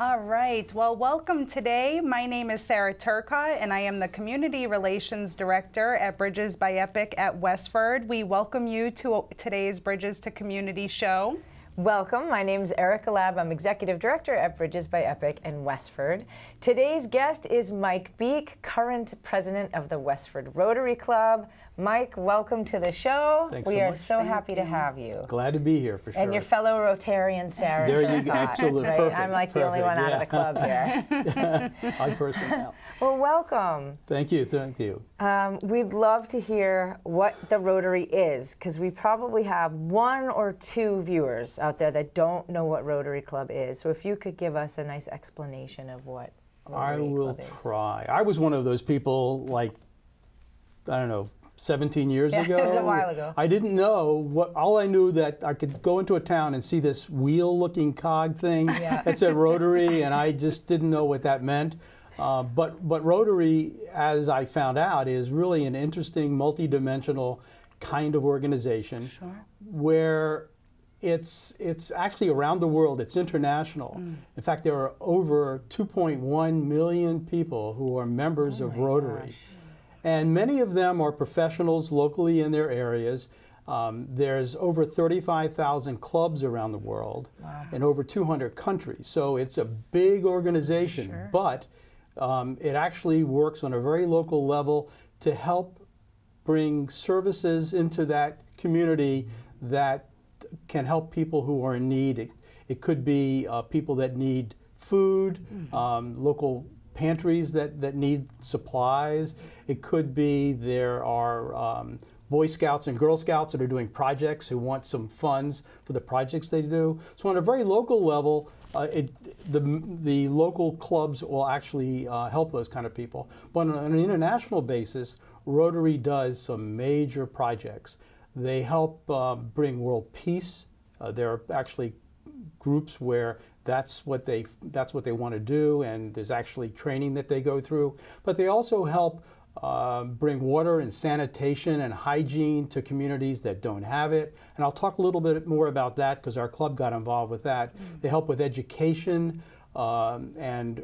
All right, well, welcome today. My name is Sarah Turcotte, and I am the Community Relations Director at Bridges by EPOCH at Westford. We welcome you to today's Bridges to Community show. Welcome. My name is Erica Labb. I'm Executive Director at Bridges by EPOCH in Westford. Today's guest is Mike Beek, current President of the Westford Rotary Club. Mike, welcome to the show. Thanks we so are much. so happy to have you. Glad to be here for sure. And your fellow Rotarian, Sarah There you go. Turcotte, Absolutely. right? Perfect. I'm like the only one out of the club here. I personally am. Well, welcome. Thank you. Thank you. We'd love to hear what the Rotary is, because we probably have one or two viewers out there that don't know what Rotary Club is. So if you could give us a nice explanation of what Rotary I will Club is. try. I was one of those people, like, I don't know, 17 years ago. It was a while ago. I didn't know what, all I knew that I could go into a town and see this wheel-looking cog thing that said Rotary, and I just didn't know what that meant. But Rotary, as I found out, is really an interesting, multi-dimensional kind of organization where it's actually around the world. It's international. In fact, there are over 2.1 million people who are members of Rotary. Gosh. And many of them are professionals locally in their areas. There's over 35,000 clubs around the world in over 200 countries. So it's a big organization, but it actually works on a very local level to help bring services into that community that can help people who are in need. It could be people that need food, local pantries that need supplies. It could be there are Boy Scouts and Girl Scouts that are doing projects who want some funds for the projects they do. So on a very local level, the local clubs will actually help those kind of people. But on an international basis, Rotary does some major projects. They help bring world peace. There are actually groups where that's what they want to do, and there's actually training that they go through. But they also help bring water and sanitation and hygiene to communities that don't have it. And I'll talk a little bit more about that because our club got involved with that. They help with education and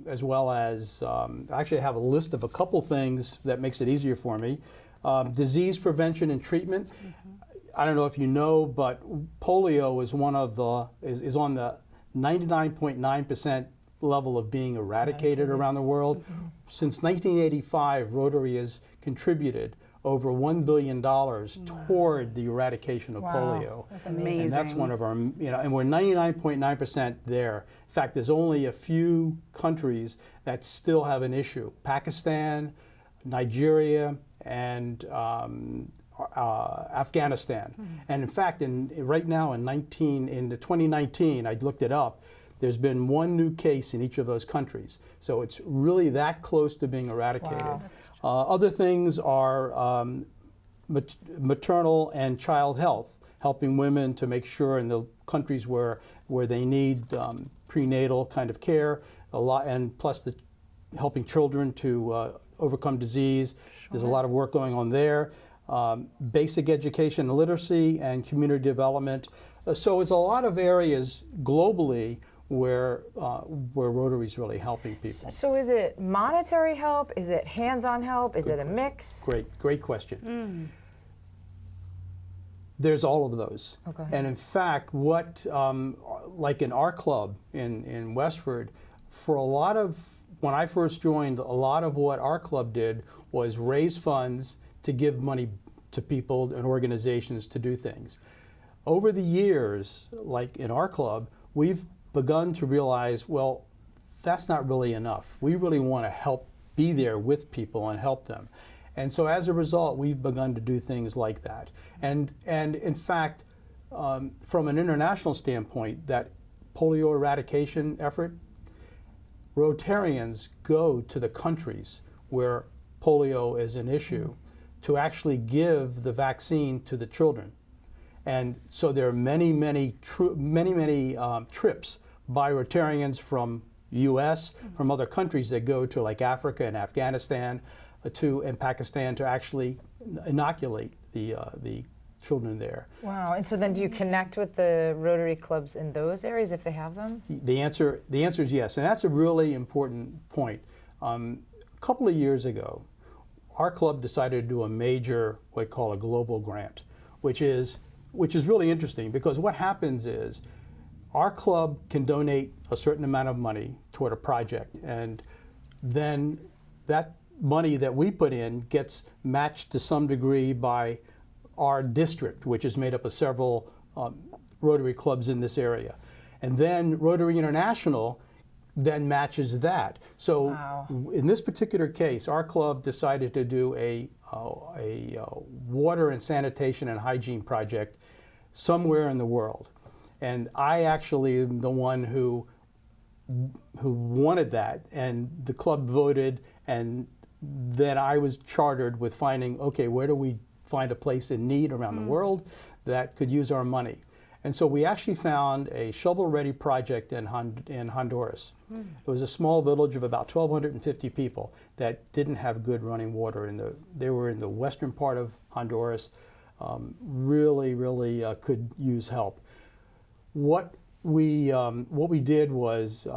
as well as, I actually have a list of a couple things that makes it easier for me. Disease prevention and treatment. I don't know if you know, but polio is one of the is on the 99.9% level of being eradicated around the world. Since 1985, Rotary has contributed over $1 billion toward the eradication of polio. That's amazing. And that's one of our, and we're 99.9% there. In fact, there's only a few countries that still have an issue: Pakistan, Nigeria, and Afghanistan. And in fact, right now in 2019, I looked it up, there's been one new case in each of those countries. So it's really that close to being eradicated. Other things are maternal and child health, helping women to make sure in the countries where they need prenatal kind of care, and plus helping children to overcome disease. There's a lot of work going on there. Basic education and literacy and community development. So it's a lot of areas globally where Rotary is really helping people. So is it monetary help? Is it hands-on help? Is it a mix? Great question. There's all of those. Okay. And in fact, like in our club in Westford, when I first joined, a lot of what our club did was raise funds to give money to people and organizations to do things. Over the years, like in our club, we've begun to realize, well, that's not really enough. We really want to be there with people and help them. And so as a result, we've begun to do things like that. And in fact, from an international standpoint, that polio eradication effort, Rotarians go to the countries where polio is an issue to actually give the vaccine to the children. And so there are many trips by Rotarians from U.S., from other countries that go to like Africa and Afghanistan and Pakistan to actually inoculate the children there. Wow. And so then do you connect with the Rotary clubs in those areas if they have them? The answer is yes, and that's a really important point. A couple of years ago, our club decided to do a major, what we call a global grant, which is really interesting, because what happens is our club can donate a certain amount of money toward a project, and then that money that we put in gets matched to some degree by our district, which is made up of several Rotary clubs in this area. And then Rotary International then matches that. So wow. In this particular case, our club decided to do a water and sanitation and hygiene project somewhere in the world. And I actually am the one who wanted that, and the club voted, and then I was chartered with finding, okay, where do we find a place in need around the world that could use our money? And so we actually found a shovel-ready project in Honduras. It was a small village of about 1,250 people that didn't have good running water. They were in the western part of Honduras, really could use help. What we did was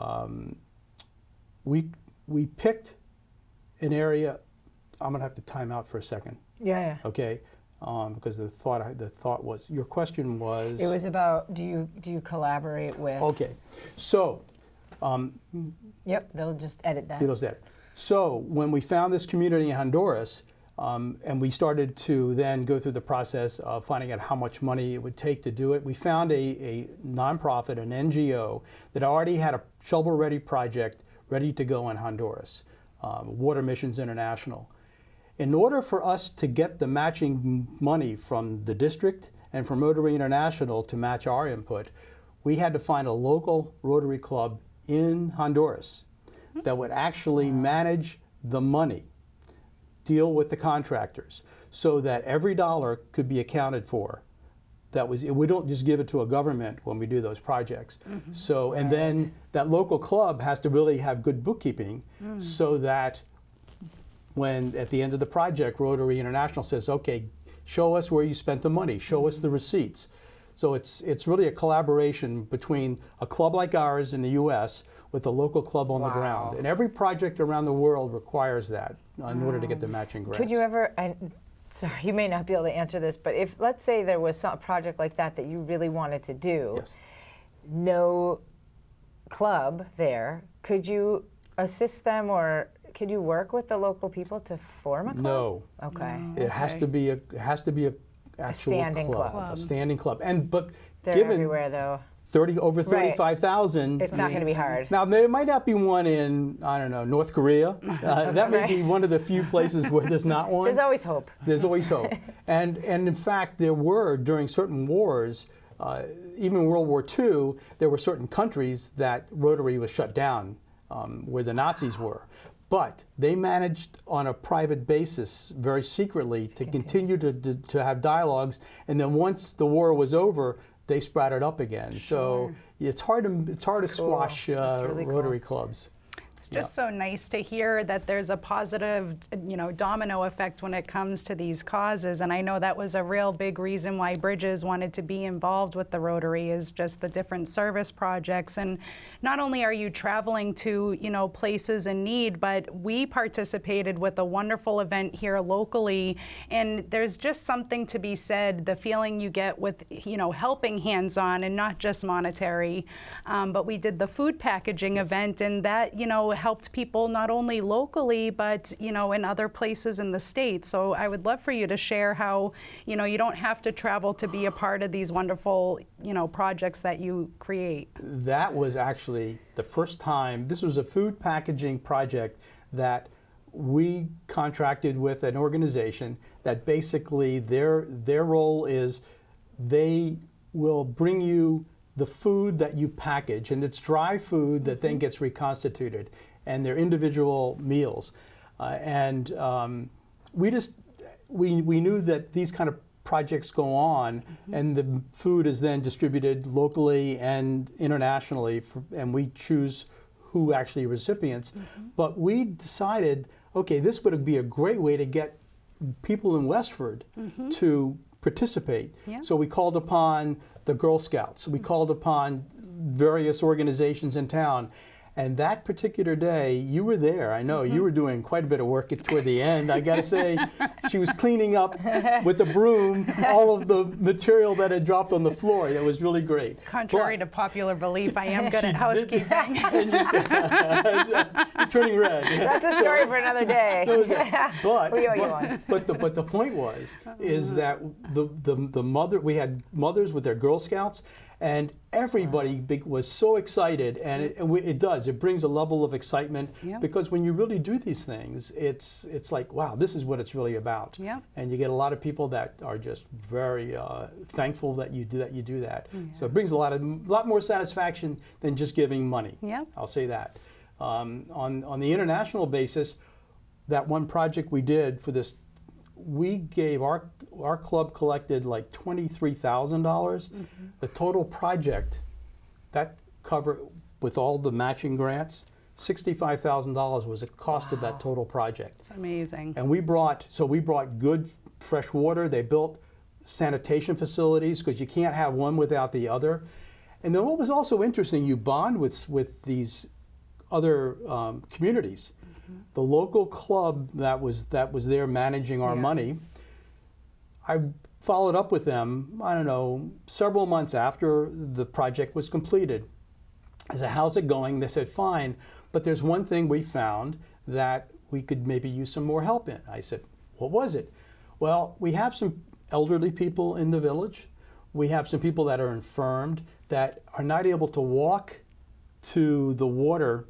we picked an area. I'm gonna have to time out for a second. Yeah. Okay. Because the thought was, your question was. It was about, do you collaborate with? Okay, so. Yep, they'll just edit that. They'll edit. So when we found this community in Honduras, and we started to then go through the process of finding out how much money it would take to do it, we found a nonprofit, an NGO, that already had a shovel-ready project ready to go in Honduras, Water Missions International. In order for us to get the matching money from the district and from Rotary International to match our input, we had to find a local Rotary Club in Honduras that would actually manage the money, deal with the contractors, so that every dollar could be accounted for. We don't just give it to a government when we do those projects. So, and then that local club has to really have good bookkeeping, so that when at the end of the project, Rotary International says, okay, show us where you spent the money, show us the receipts. So it's really a collaboration between a club like ours in the US with a local club on the ground. And every project around the world requires that in order to get the matching grants. Could you ever, sorry, you may not be able to answer this, but if, let's say there was a project like that you really wanted to do, yes. No club there, could you assist them, or could you work with the local people to form a club? No. Okay. No. It has to be a actual standing club. A standing club. But they're given everywhere though. Over 35,000. It's not going to be hard. Now there might not be one in, I don't know, North Korea. That may be one of the few places where there's not one. There's always hope. There's always hope. And in fact, there were, during certain wars, even World War II, there were certain countries that Rotary was shut down, where the Nazis were. But they managed on a private basis, very secretly, to continue to have dialogues. And then once the war was over, they sprouted up again. Sure. So it's hard to squash really Rotary clubs. It's just so nice to hear that there's a positive, domino effect when it comes to these causes. And I know that was a real big reason why Bridges wanted to be involved with the Rotary, is just the different service projects. And not only are you traveling to, places in need, but we participated with a wonderful event here locally. And there's just something to be said, the feeling you get with, helping hands-on and not just monetary. But we did the food packaging event, and that, helped people not only locally, but, in other places in the state. So I would love for you to share how, you don't have to travel to be a part of these wonderful, projects that you create. That was actually the first time. This was a food packaging project that we contracted with an organization that basically their role is they will bring you the food that you package, and it's dry food that then gets reconstituted, and they're individual meals. We knew that these kind of projects go on, and the food is then distributed locally and internationally, and we choose who actually recipients. But we decided, okay, this would be a great way to get people in Westford to participate. Yeah. So we called upon the Girl Scouts. We called upon various organizations in town. And that particular day, you were there. I know you were doing quite a bit of work toward the end. I got to say, she was cleaning up with a broom all of the material that had dropped on the floor. That was really great. Contrary to popular belief, I am good at housekeeping. You're turning red. That's a story for another day. But we owe you one. But the point is that the mother, we had mothers with their Girl Scouts, and everybody was so excited, and it brings a level of excitement, because when you really do these things, it's like, wow, this is what it's really about. Yeah. And you get a lot of people that are just very thankful that you do that. Yeah. So it brings a lot more satisfaction than just giving money. Yeah. I'll say that. On the international basis, that one project we did for this, we gave our club collected like $23,000. The total project that covered with all the matching grants, $65,000 was the cost of that total project. It's amazing. And we brought good fresh water. They built sanitation facilities, because you can't have one without the other. And then what was also interesting, you bond with these other communities. The local club that was there managing our money, I followed up with them, I don't know, several months after the project was completed. I said, how's it going? They said, fine, but there's one thing we found that we could maybe use some more help in. I said, what was it? Well, we have some elderly people in the village. We have some people that are infirmed, that are not able to walk to the water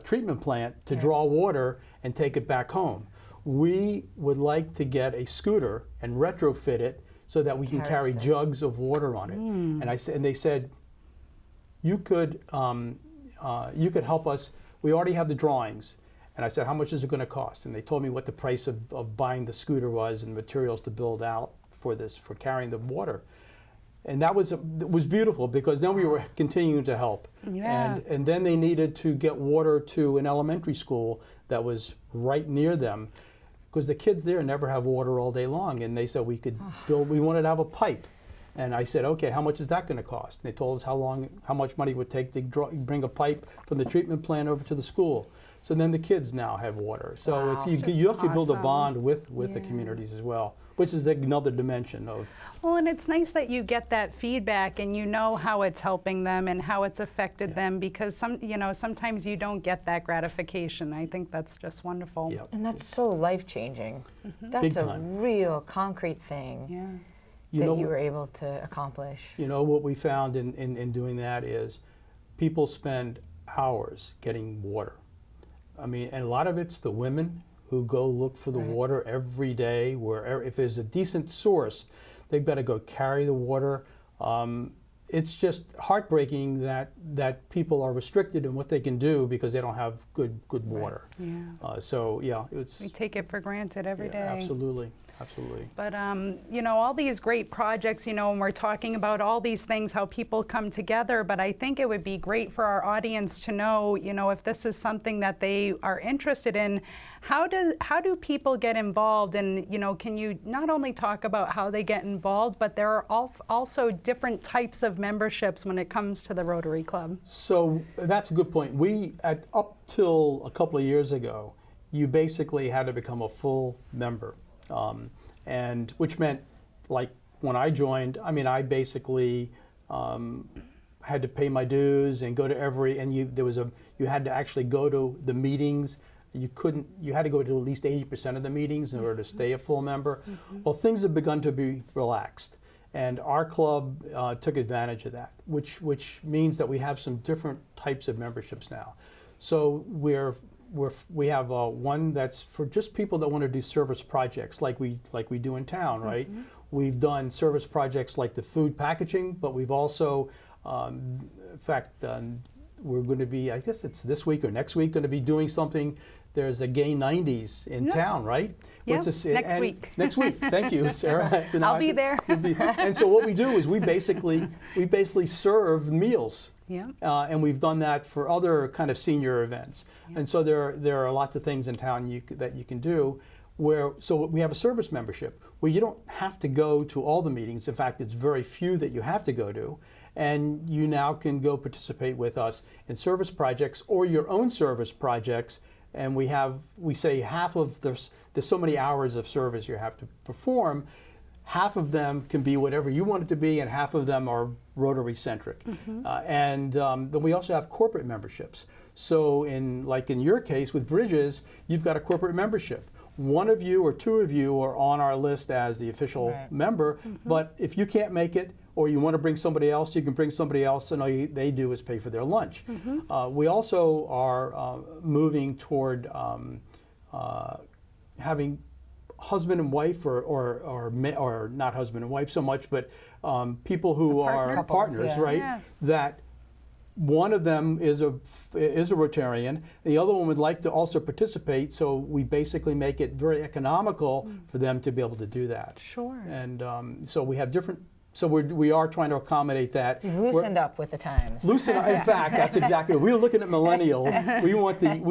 treatment plant to draw water and take it back home. We would like to get a scooter and retrofit it so that we can carry jugs of water on it. And they said, you could help us. We already have the drawings. And I said, how much is it going to cost? And they told me what the price of buying the scooter was and materials to build out for carrying the water. And it was beautiful, because then we were continuing to help. Yeah. And then they needed to get water to an elementary school that was right near them, because the kids there never have water all day long. And they said we wanted to have a pipe. And I said, okay, how much is that going to cost? And they told us how much money it would take to bring a pipe from the treatment plant over to the school. So then the kids now have water. So you have to build a bond with the communities as well, which is another dimension of. Well, and it's nice that you get that feedback and you know how it's helping them and how it's affected them, because sometimes you don't get that gratification. I think that's just wonderful. Yep. And that's so life-changing. That's a real concrete thing. Yeah. That you were able to accomplish. You know, what we found in doing that is people spend hours getting water. I mean, and a lot of it's the women who go look for the water every day. If there's a decent source, they've got to go carry the water. It's just heartbreaking that people are restricted in what they can do because they don't have good water. Yeah. We take it for granted every day. Absolutely. Absolutely. But, all these great projects, and we're talking about all these things, how people come together, but I think it would be great for our audience to know, if this is something that they are interested in, how do people get involved? And, can you not only talk about how they get involved, but there are also different types of memberships when it comes to the Rotary Club? So that's a good point. Up till a couple of years ago, you basically had to become a full member. And which meant, like when I joined, I basically had to pay my dues and go to you had to actually go to the meetings. You had to go to at least 80% of the meetings in order to stay a full member. Well, things have begun to be relaxed, and our club took advantage of that, which means that we have some different types of memberships now. So we have one that's for just people that want to do service projects like we do in town, right? We've done service projects like the food packaging, but we've also, in fact, we're going to be, I guess it's this week or next week, going to be doing something. There's a gay 90s in town, right? Yeah, next week. Next week. Thank you, Sarah. I'll be there. And so what we do is we basically serve meals. Yeah. And we've done that for other kind of senior events. And so there are lots of things in town that you can do. So we have a service membership where you don't have to go to all the meetings. In fact, it's very few that you have to go to. And you now can go participate with us in service projects or your own service projects. And we say half of there's so many hours of service you have to perform. Half of them can be whatever you want it to be, and half of them are Rotary centric. And then we also have corporate memberships. So like in your case with Bridges, you've got a corporate membership. One of you or two of you are on our list as the official member, but if you can't make it or you want to bring somebody else, you can bring somebody else, and all they do is pay for their lunch. We also are moving toward having husband and wife, or not husband and wife so much, but people who are partners, right? Yeah. That one of them is a Rotarian. The other one would like to also participate, so we basically make it very economical for them to be able to do that. Sure. And so we have different. So we are trying to accommodate that. You've loosened up with the times. Loosen up. In fact, that's exactly. We're looking at millennials. We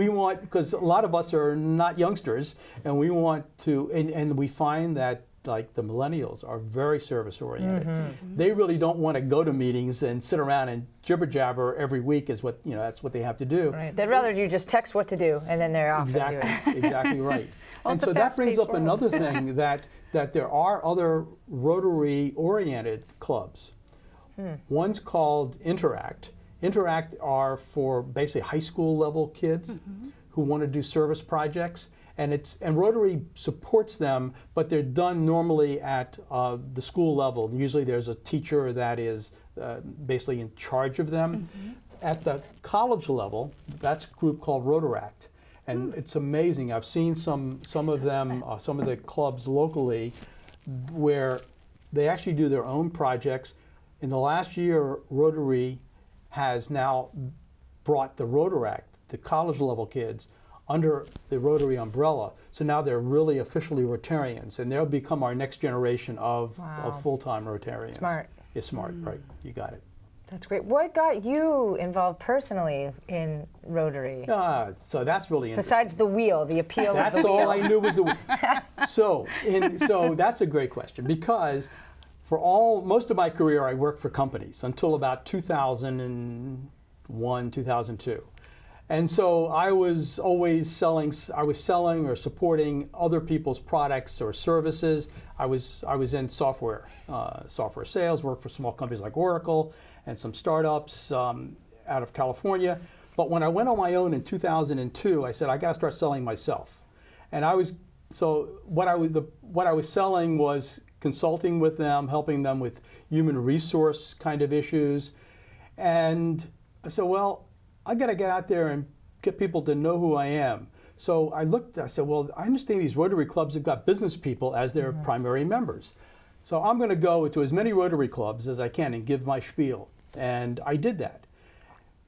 want because a lot of us are not youngsters, and we want to. And we find that like the millennials are very service oriented. They really don't want to go to meetings and sit around and jibber jabber every week. Is what that's what they have to do. Right. They'd rather you just text what to do, and then they're off. Exactly. And do it. Exactly right. Well, and so that brings up another thing that there are other Rotary-oriented clubs. One's called Interact. Interact are for basically high school level kids who want to do service projects, and Rotary supports them, but they're done normally at the school level. Usually there's a teacher that is basically in charge of them. At the college level, that's a group called Rotaract. And it's amazing. I've seen some of them, some of the clubs locally, where they actually do their own projects. In the last year, Rotary has now brought the Rotaract, the college level kids, under the Rotary umbrella. So now they're really officially Rotarians, and they'll become our next generation of full-time Rotarians. Smart. It's smart, right? You got it. That's great. What got you involved personally in Rotary? So that's really interesting. Besides the wheel, the appeal of the wheel. That's all I knew was the wheel. So that's a great question, because for most of my career I worked for companies until about 2001, 2002. And so I was always selling or supporting other people's products or services. I was in software sales, worked for small companies like Oracle and some startups out of California. But when I went on my own in 2002, I said, I got to start selling myself. And what I was selling was consulting with them, helping them with human resource kind of issues. And I said, well, I got to get out there and get people to know who I am. So I said, well, I understand these Rotary clubs have got business people as their primary members. So I'm going to go to as many Rotary clubs as I can and give my spiel. And I did that.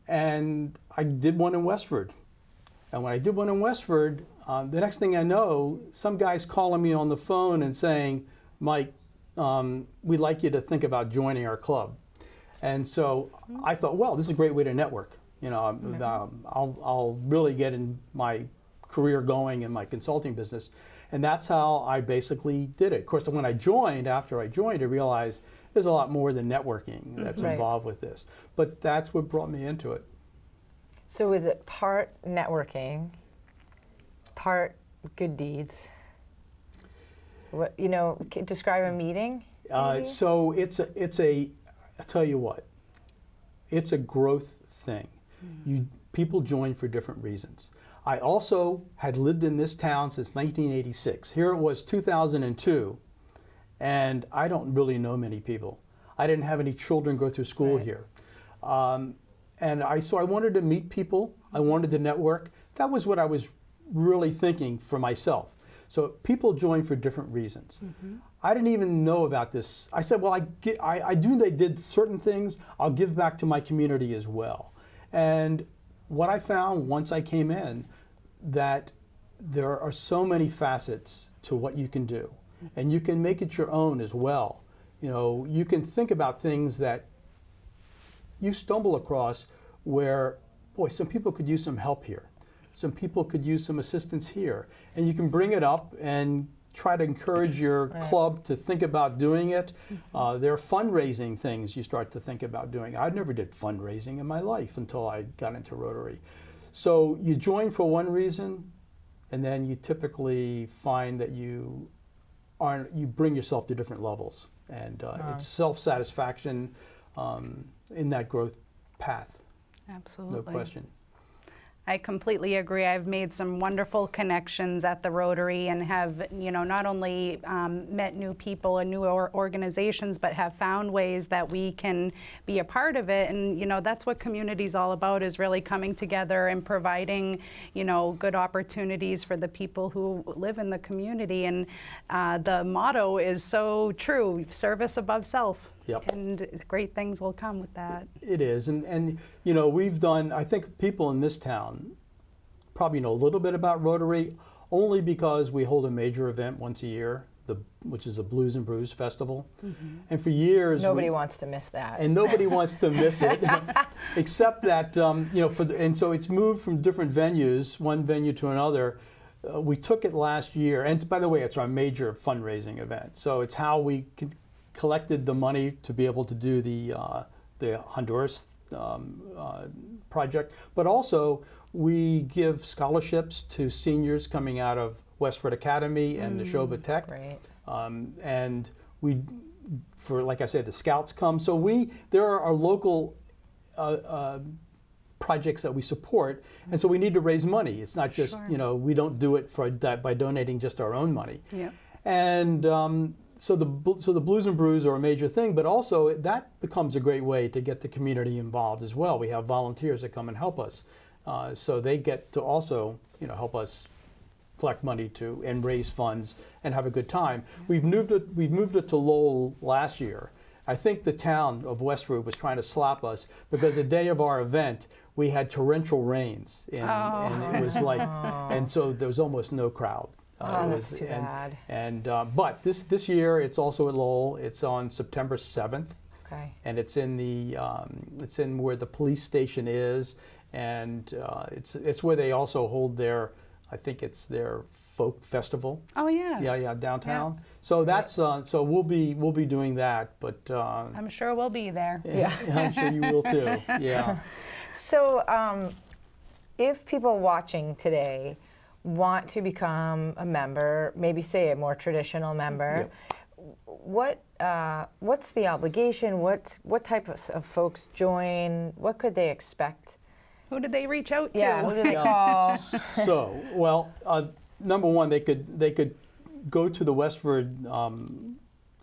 And I did one in Westford. And when I did one in Westford, the next thing I know, some guy's calling me on the phone and saying, Mike, we'd like you to think about joining our club. And so I thought, well, this is a great way to network. I'll really get in my career going in my consulting business. And that's how I basically did it. Of course, after I joined, I realized there's a lot more than networking that's involved with this. But that's what brought me into it. So is it part networking, part good deeds? Describe a meeting? So I'll tell you what, it's a growth thing. People join for different reasons. I also had lived in this town since 1986. Here it was 2002, and I don't really know many people. I didn't have any children go through school here. So I wanted to meet people. I wanted to network. That was what I was really thinking for myself. So people join for different reasons. I didn't even know about this. I said, well, they did certain things. I'll give back to my community as well. And what I found once I came in, that there are so many facets to what you can do. And you can make it your own as well. You can think about things that you stumble across where, boy, some people could use some help here. some people could use some assistance here. And you can bring it up and try to encourage your club to think about doing it. There are fundraising things you start to think about doing. I never did fundraising in my life until I got into Rotary. So you join for one reason, and then you typically find that you bring yourself to different levels. And it's self-satisfaction in that growth path. Absolutely. No question. I completely agree. I've made some wonderful connections at the Rotary and have, not only met new people and new organizations, but have found ways that we can be a part of it. And, that's what community's all about, is really coming together and providing, good opportunities for the people who live in the community. And the motto is so true: service above self. Yep. And great things will come with that. It is. And we've done, I think people in this town probably know a little bit about Rotary only because we hold a major event once a year, which is a Blues and Brews Festival. And for years... Nobody wants to miss that. And nobody wants to miss it, except that, and so it's moved from different venues, one venue to another. We took it last year, and by the way, it's our major fundraising event. So it's how we collected the money to be able to do the Honduras project, but also we give scholarships to seniors coming out of Westford Academy and the Neshoba Tech. Great. And like I said, the Scouts come. So there are our local projects that we support, and so we need to raise money. It's not just, we don't do it by donating just our own money. Yeah. And so the Blues and Brews are a major thing, but also that becomes a great way to get the community involved as well. We have volunteers that come and help us, so they get to also help us collect money and raise funds and have a good time. We've moved it to Lowell last year. I think the town of Westford was trying to slap us because the day of our event we had torrential rains, and it was like, and so there was almost no crowd. That's too bad. But this year it's also at Lowell. It's on September 7th. Okay. And it's in where the police station is, and it's where they also hold their, I think it's their folk festival. Oh yeah. Yeah, downtown. Yeah. So that's so we'll be doing that, but I'm sure we'll be there. Yeah, I'm sure you will too. Yeah. So if people watching today want to become a member, maybe say a more traditional member, what's the obligation? What type of folks join? What could they expect? Who did they reach out to? Yeah, who do they call? So, well, number one, they could go to the Westford, our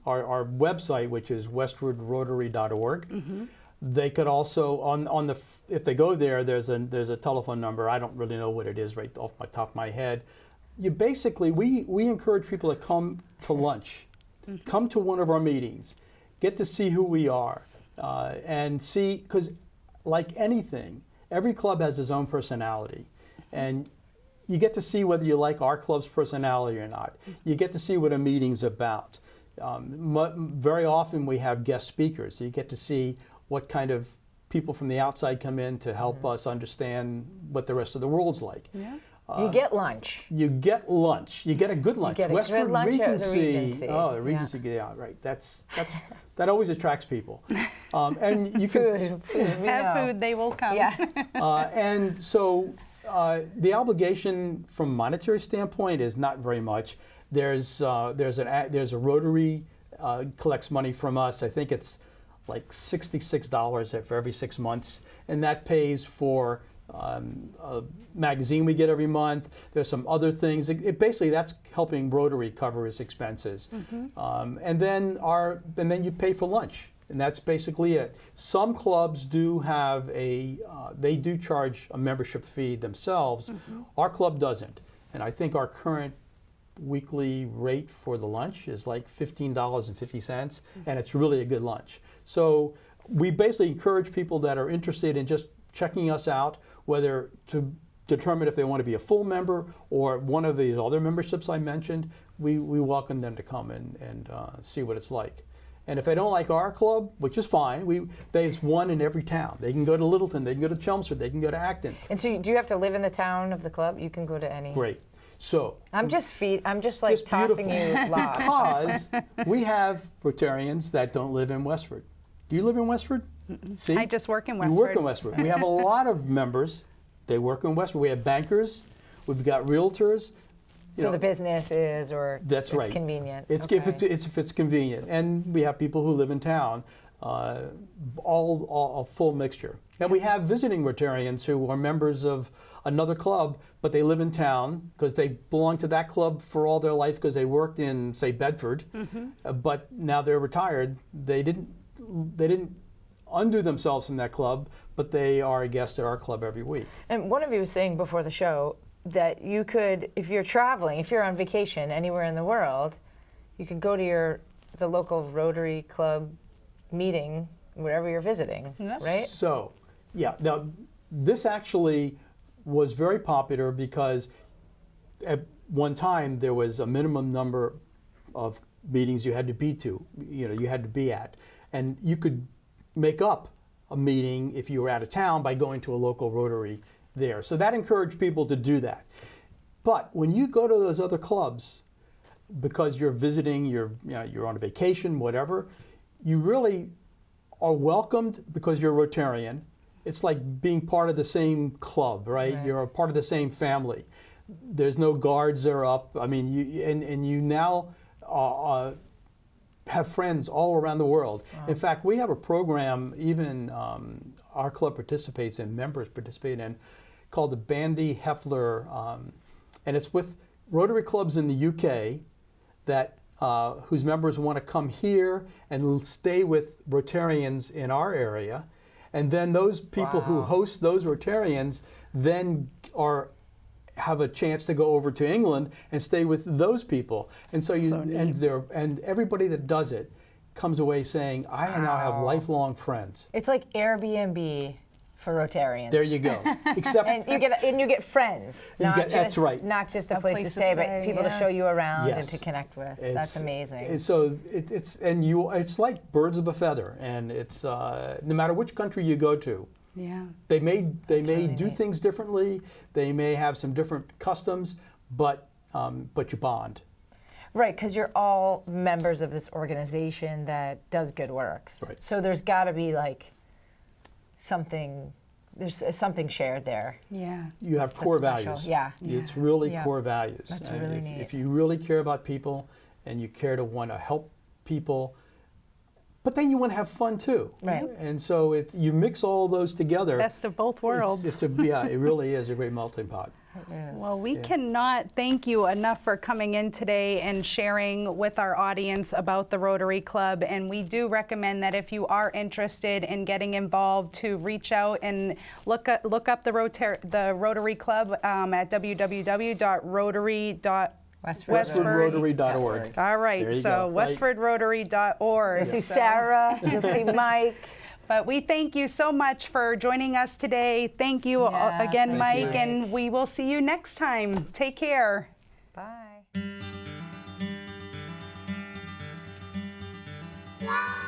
website, which is westfordrotary.org. They could also if they go there, there's a telephone number. I don't really know what it is right off my top of my head. We encourage people to come to lunch, come to one of our meetings, get to see who we are, and see, because like anything, every club has its own personality, and you get to see whether you like our club's personality or not. You get to see what a meeting's about. Very often we have guest speakers, so you get to see what kind of people from the outside come in to help us understand what the rest of the world's like. Yeah. You get lunch. You get lunch. You get a good lunch. You get Westford good lunch Regency. at the Regency. Oh, the Regency. Yeah, right. That always attracts people. And you can have food. They will come. Yeah. And so the obligation from a monetary standpoint is not very much. There's a Rotary collects money from us. I think it's like $66 for every 6 months, and that pays for a magazine we get every month. There's some other things. Basically that's helping Rotary cover its expenses, and then you pay for lunch, and that's basically it. Some clubs do have they do charge a membership fee themselves. Our club doesn't, and I think our current weekly rate for the lunch is like $15.50, and it's really a good lunch. So we basically encourage people that are interested in just checking us out, whether to determine if they want to be a full member or one of the other memberships I mentioned. We welcome them to come and see what it's like. And if they don't like our club, which is fine, there's one in every town. They can go to Littleton, they can go to Chelmsford, they can go to Acton. And so do you have to live in the town of the club? You can go to any. Great. So I'm just like just tossing you lost. because we have Rotarians that don't live in Westford. Do you live in Westford? See? I just work in Westford. You work in Westford. We have a lot of members. They work in Westford. We have bankers. We've got realtors. So the business is, or that's right. It's convenient. It's okay. if it's convenient, and we have people who live in town. All a full mixture. And we have visiting Rotarians who are members of another club, but they live in town because they belong to that club for all their life because they worked in, say, Bedford, but now they're retired. They didn't undo themselves from that club, but they are a guest at our club every week. And one of you was saying before the show that you could, if you're traveling, if you're on vacation anywhere in the world, you could go to the local Rotary Club meeting wherever you're visiting, right? So, yeah. Now, this actually was very popular because at one time there was a minimum number of meetings you had to be at, and you could make up a meeting if you were out of town by going to a local Rotary there. So that encouraged people to do that. But when you go to those other clubs, because you're visiting, you're on a vacation, whatever, you really are welcomed because you're Rotarian. It's like being part of the same club, right? You're a part of the same family. There's no guards that are up. I mean, you now have friends all around the world. Wow. In fact, we have a program, even our club participates in, members participate in, called the Bandy Heffler, and it's with Rotary clubs in the UK that whose members want to come here and stay with Rotarians in our area. And then those people who host those Rotarians then have a chance to go over to England and stay with those people. And so and everybody that does it comes away saying, I now have lifelong friends. It's like Airbnb for Rotarians. There you go. Except and you get friends. That's right. Not just a place to stay, but people to show you around and to connect with. That's amazing. So it's like birds of a feather, and it's no matter which country you go to. Yeah. They may do things differently. They may have some different customs, but you bond. Right, because you're all members of this organization that does good works. Right. So there's got to be like there's something shared there. Yeah. You have core values. Yeah. It's really core values. That's really neat. If you really care about people and you care to want to help people, but then you want to have fun too. Right. And so you mix all those together. Best of both worlds. It really is a great melting pot. Well, we cannot thank you enough for coming in today and sharing with our audience about the Rotary Club. And we do recommend that if you are interested in getting involved, to reach out and look up the Rotary Club at www.rotary.westfordrotary.org. All right, so westfordrotary.org. You'll see Sarah, you'll see Mike. But we thank you so much for joining us today. Thank you again, Mike, and we will see you next time. Take care. Bye.